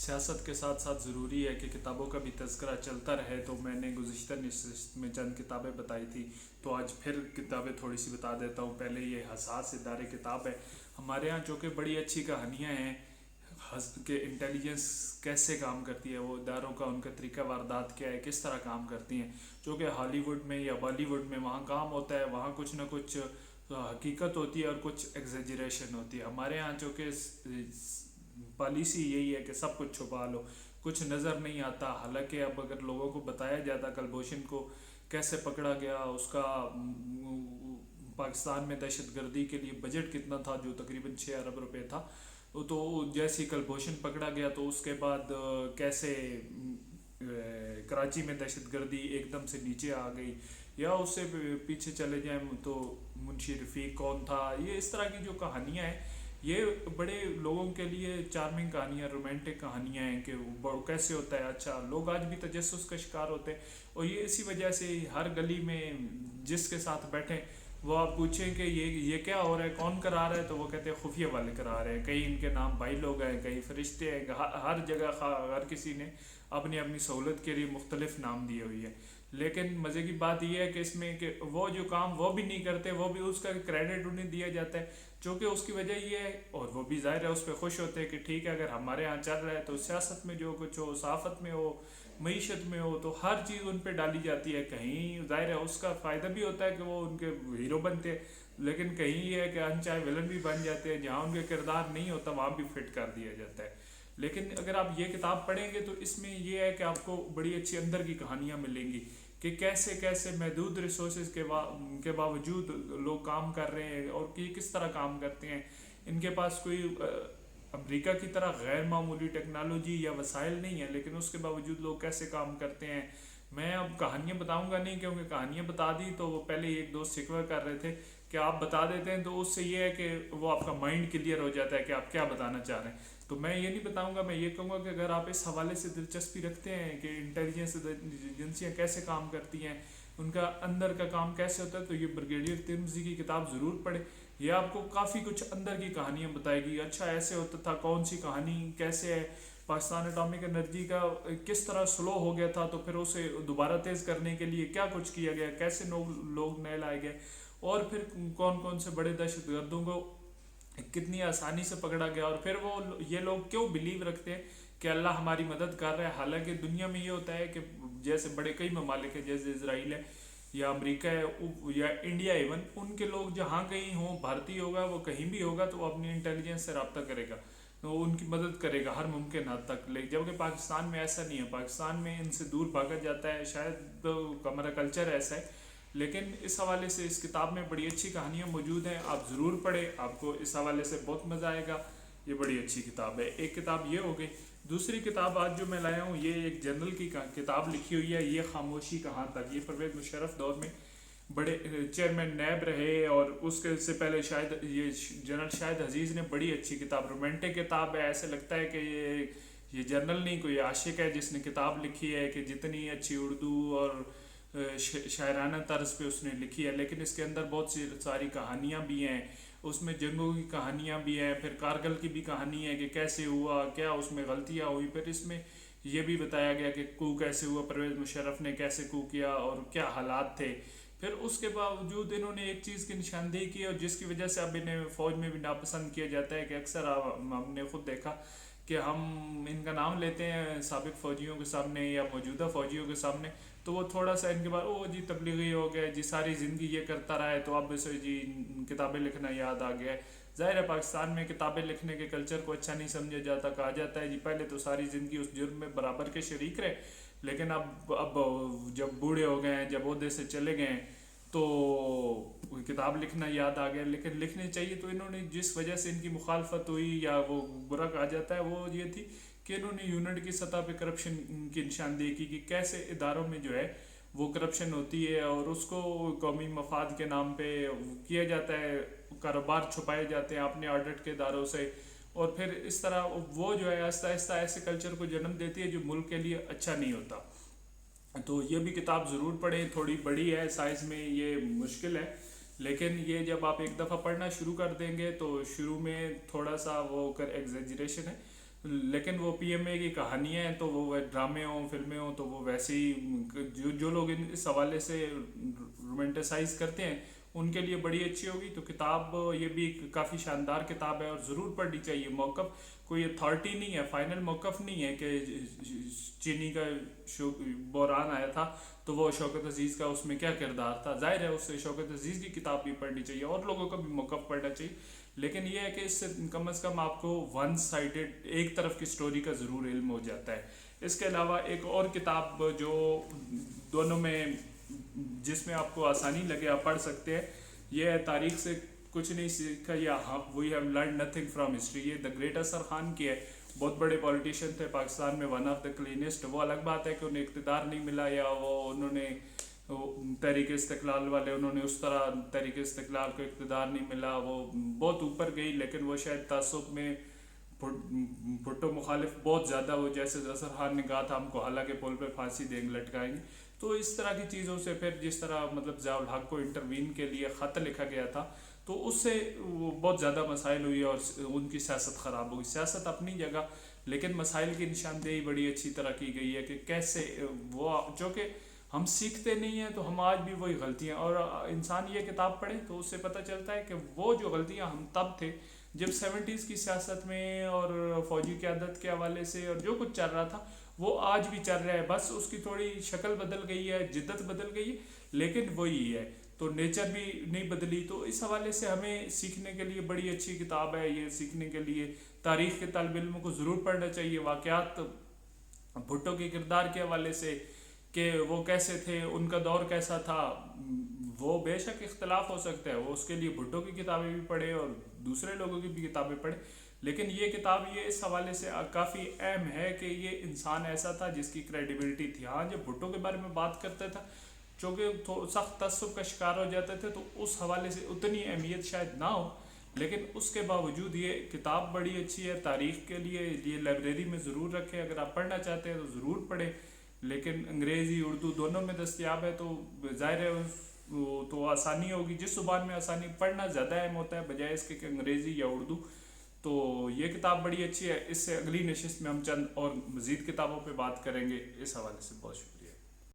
सियासत के साथ साथ ज़रूरी है कि किताबों का भी तज़किरा चलता रहे। तो मैंने गुज़िश्ता नशिस्त में चंद किताबें बताई थी, तो आज फिर किताबें थोड़ी सी बता देता हूँ। पहले ये हसास इदारे किताब है हमारे यहाँ, जो कि बड़ी अच्छी कहानियाँ हैं कि इंटेलिजेंस कैसे काम करती है, वो इदारों का उनका तरीका वारदात क्या है, किस तरह काम करती हैं। जो कि हॉलीवुड में या बॉलीवुड में वहाँ काम होता है, वहाँ कुछ ना कुछ हकीकत होती है और कुछ एग्जेजरेशन होती है। हमारे यहाँ जो कि पॉलिसी यही है कि सब कुछ छुपा लो, कुछ नज़र नहीं आता। हालांकि अब अगर लोगों को बताया जाता कलभूषण को कैसे पकड़ा गया, उसका पाकिस्तान में दहशत गर्दी के लिए बजट कितना था, जो तकरीबन 6 अरब रुपए था। तो जैसे ही कलभूषण पकड़ा गया तो उसके बाद कैसे कराची में दहशत गर्दी एकदम से नीचे आ गई, या उससे पीछे चले जाएं तो मुंशी रफ़ीक कौन था। ये इस तरह की जो कहानियाँ हैं, ये बड़े लोगों के लिए चार्मिंग कहानियाँ, रोमांटिक कहानियाँ हैं कि वो कैसे होता है। अच्छा, लोग आज भी तजस्सुस का शिकार होते हैं, और ये इसी वजह से हर गली में जिसके साथ बैठे वो आप पूछें कि ये क्या हो रहा है, कौन करा रहा है, तो वो कहते हैं खुफिया वाले करा रहे हैं। कई इनके नाम भाई लोग हैं, कई फरिश्ते हैं, हर जगह हर किसी ने अपनी अपनी सहूलत के लिए मुख्तलिफ नाम दिए हुई है। लेकिन मज़े की बात यह है कि इसमें कि वो जो काम वो भी नहीं करते, वो भी उसका क्रेडिट उन्हें दिया जाता है, जो कि उसकी वजह ये है। और वो भी ज़ाहिर है उस पर खुश होते हैं कि ठीक है, अगर हमारे यहाँ चल रहा है तो सियासत में जो कुछ हो, सहाफ़त में हो, मीशत में हो, तो हर चीज़ उन पर डाली जाती है। कहीं ज़ाहिर है उसका फ़ायदा भी होता है कि वो उनके हीरो बनते हैं, लेकिन कहीं ये है कि अनचाहे विलन भी बन जाते हैं। जहाँ उनके किरदार नहीं होता वहाँ भी फिट कर दिया जाता है। लेकिन अगर आप ये किताब पढ़ेंगे तो इसमें ये है कि आपको बड़ी अच्छी अंदर की कहानियाँ मिलेंगी कि कैसे कैसे महदूद रिसोर्सेज के बावजूद लोग काम कर रहे हैं, और कि किस तरह काम करते हैं। इनके पास कोई अमेरिका की तरह गैर मामूली टेक्नोलॉजी या वसाइल नहीं है, लेकिन उसके बावजूद लोग कैसे काम करते हैं। मैं अब कहानियाँ बताऊंगा नहीं, क्योंकि कहानियाँ बता दी तो वो पहले एक दोस्त शिकवा कर रहे थे कि आप बता देते हैं तो उससे ये है कि वो आपका माइंड क्लियर हो जाता है कि आप क्या बताना चाह रहे हैं। तो मैं ये नहीं बताऊंगा, मैं ये कहूँगा कि अगर आप इस हवाले से दिलचस्पी रखते हैं कि इंटेलिजेंस एजेंसियाँ कैसे काम करती हैं, उनका अंदर का काम कैसे होता है, तो ये ब्रिगेडियर तिरमिज़ी की किताब ज़रूर पढ़े। ये आपको काफ़ी कुछ अंदर की कहानियाँ बताएगी। अच्छा, ऐसे होता था, कौन सी कहानी कैसे है, पाकिस्तान एटॉमिक एनर्जी का किस तरह स्लो हो गया था, तो फिर उसे दोबारा तेज़ करने के लिए क्या कुछ किया गया, कैसे लोग नए लाए गए, और फिर कौन कौन से बड़े दहशत गर्दों को कितनी आसानी से पकड़ा गया, और फिर वो ये लोग क्यों बिलीव रखते हैं कि अल्लाह हमारी मदद कर रहा है। हालांकि दुनिया में ये होता है कि जैसे बड़े कई ममालिक है, जैसे इसराइल है या अमेरिका है या इंडिया, इवन उनके लोग जहाँ कहीं हों, भारतीय होगा वो कहीं भी होगा तो वो अपनी इंटेलिजेंस से रब्ता करेगा, तो उनकी मदद करेगा हर मुमकिन हद तक। लेकिन जबकि पाकिस्तान में ऐसा नहीं है, पाकिस्तान में इनसे दूर भागा जाता है, शायद तो हमारा कल्चर ऐसा है। लेकिन इस हवाले से इस किताब में बड़ी अच्छी कहानियाँ मौजूद हैं, आप ज़रूर पढ़ें, आपको इस हवाले से बहुत मज़ा आएगा। ये बड़ी अच्छी किताब है। एक किताब ये हो गई। दूसरी किताब आज जो मैं लाया हूँ, ये एक जनरल की किताब लिखी हुई है, ये खामोशी कहाँ तक। ये परवेज़ मुशर्रफ दौर में बड़े चेयरमैन नैब रहे, और उसके से पहले शायद ये जनरल शाहिद अजीज़ ने बड़ी अच्छी किताब, रोमांटिक किताब है। ऐसे लगता है कि ये जनरल नहीं, कोई आशिक है जिसने किताब लिखी है, कि जितनी अच्छी उर्दू और शायराना तर्ज पे उसने लिखी है। लेकिन इसके अंदर बहुत सी सारी कहानियाँ भी हैं, उसमें जंगों की कहानियाँ भी हैं, फिर कारगिल की भी कहानी है कि कैसे हुआ, क्या उसमें गलतियाँ हुई। फिर इसमें ये भी बताया गया कि कू कैसे हुआ, परवेज़ मुशर्रफ ने कैसे कू किया और क्या हालात थे। फिर उसके बावजूद इन्होंने एक चीज़ की निशानदेही की, और जिसकी वजह से अब इन्हें फ़ौज में भी नापसंद किया जाता है। कि अक्सर हमने खुद देखा कि हम इनका नाम लेते हैं साबिक फ़ौजियों के सामने या मौजूदा फ़ौजियों के सामने, तो वो थोड़ा सा इनके बाद ओ जी तबलीगी हो गया जी, सारी ज़िंदगी ये करता रहा है तो अब इसे जी किताबें लिखना याद आ गया है। ज़ाहिर है पाकिस्तान में किताबें लिखने के कल्चर को अच्छा नहीं समझा जाता, कहा जाता है जी पहले तो सारी ज़िंदगी उस जुर्म में बराबर के शरीक रहे, लेकिन अब जब बूढ़े हो गए हैं, जब ओहदे से चले गए हैं, तो किताब लिखना याद आ गया। लेकिन लिखनी चाहिए। तो इन्होंने जिस वजह से इनकी मुखालफत हुई या वो बुरा कहा जाता है, वो ये थी कि इन्होंने यूनिट की सतह पे करप्शन की निशानदेही की, कि कैसे इदारों में जो है वो करप्शन होती है और उसको कौमी मफाद के नाम पे किया जाता है, कारोबार छुपाए जाते हैं अपने ऑडिट के इदारों से। और फिर इस तरह वो जो है आहिस्ता आहिस्ता ऐसे कल्चर को जन्म देती है जो मुल्क के लिए अच्छा नहीं होता। तो ये भी किताब ज़रूर पढ़ें। थोड़ी बड़ी है साइज़ में, ये मुश्किल है, लेकिन ये जब आप एक दफ़ा पढ़ना शुरू कर देंगे तो शुरू में थोड़ा सा वो कर एग्जेजरेशन है, लेकिन वो पीएमए की कहानियाँ हैं, तो वो ड्रामे हों फिल्में हों, तो वो वैसे ही जो जो लोग इस हवाले से रोमांटिसाइज करते हैं उनके लिए बड़ी अच्छी होगी। तो किताब ये भी काफ़ी शानदार किताब है और ज़रूर पढ़नी चाहिए। मौक़िफ़ कोई अथॉरिटी नहीं है, फाइनल मौक़िफ़ नहीं है कि चीनी का बहरान आया था तो वो शौकत अजीज़ का उसमें क्या किरदार था। ज़ाहिर है उससे शौकत अजीज़ की किताब भी पढ़नी चाहिए और लोगों का भी मौक़िफ़ पढ़ना चाहिए, लेकिन ये है कि इससे कम से कम आपको वन साइडेड एक तरफ की स्टोरी का ज़रूर इल्म हो जाता है। इसके अलावा एक और किताब जो दोनों में जिसमें आपको आसानी लगे आप पढ़ सकते हैं, ये है तारीख से कुछ नहीं सीखा या we have learn nothing from history. ये द ग्रेट असर खान की है, बहुत बड़े पॉलिटिशियन थे पाकिस्तान में, वन ऑफ द क्लीनेस्ट। वो अलग बात है कि उन्हें इक़्तिदार नहीं मिला या वो उन्होंने तहरीक इस्तिक़लाल वाले उन्होंने उस तरह तहरीक इस्तिक़लाल को इक़्तिदार नहीं मिला, वो बहुत ऊपर गई, लेकिन वो शायद तासुब में भुट्टो मुखालिफ बहुत ज़्यादा, वो जैसे असर खान ने कहा था हमको हालांकि पुल पे फांसी देंगे लटकाएंगे। तो इस तरह की चीज़ों से फिर जिस तरह मतलब ज़ियाउल हक को इंटरवीन के लिए ख़त लिखा गया था तो उससे बहुत ज़्यादा मसाइल हुई और उनकी सियासत ख़राब हुई। सियासत अपनी जगह, लेकिन मसाइल की निशानदेही बड़ी अच्छी तरह की गई है कि कैसे वो जो कि हम सीखते नहीं हैं तो हम आज भी वही गलतियाँ, और इंसान ये किताब पढ़े तो उससे पता चलता है कि वो जो गलतियाँ हम तब थे जब 70s की सियासत में और फौजी क़यादत के हवाले से और जो कुछ चल रहा था वो आज भी चल रहा है, बस उसकी थोड़ी शक्ल बदल गई है, जिद्दत बदल गई है, लेकिन वही है। तो नेचर भी नहीं बदली। तो इस हवाले से हमें सीखने के लिए बड़ी अच्छी किताब है ये। सीखने के लिए तारीख़ के तालिब इल्म को ज़रूर पढ़ना चाहिए। वाक़यात भुट्टो के किरदार के हवाले से कि वो कैसे थे, उनका दौर कैसा था, वो बेशक इख्तलाफ हो सकता है, वो उसके लिए भुट्टो की किताबें भी पढ़े और दूसरे लोगों की भी किताबें पढ़े, लेकिन ये किताब ये इस हवाले से काफ़ी अहम है कि ये इंसान ऐसा था जिसकी क्रेडिबिलिटी थी। हाँ, जब भुट्टो के बारे में बात करता था चूँकि सख्त तअस्सुब का शिकार हो जाते थे तो उस हवाले से उतनी अहमियत शायद ना हो, लेकिन उसके बावजूद ये किताब बड़ी अच्छी है। तारीख़ के लिए ये लाइब्रेरी में ज़रूर रखें, अगर आप पढ़ना चाहते हैं तो ज़रूर पढ़ें, लेकिन अंग्रेज़ी उर्दू दोनों में दस्तयाब है तो ज़ाहिर है तो आसानी होगी। जिस ज़ुबान में आसानी पढ़ना ज़्यादा अहम होता है बजाय इसके कि अंग्रेज़ी या उर्दू। तो ये किताब बड़ी अच्छी है। इससे अगली नशिस्त में हम चंद और मज़ीद किताबों पे बात करेंगे। इस हवाले से बहुत शुक्रिया।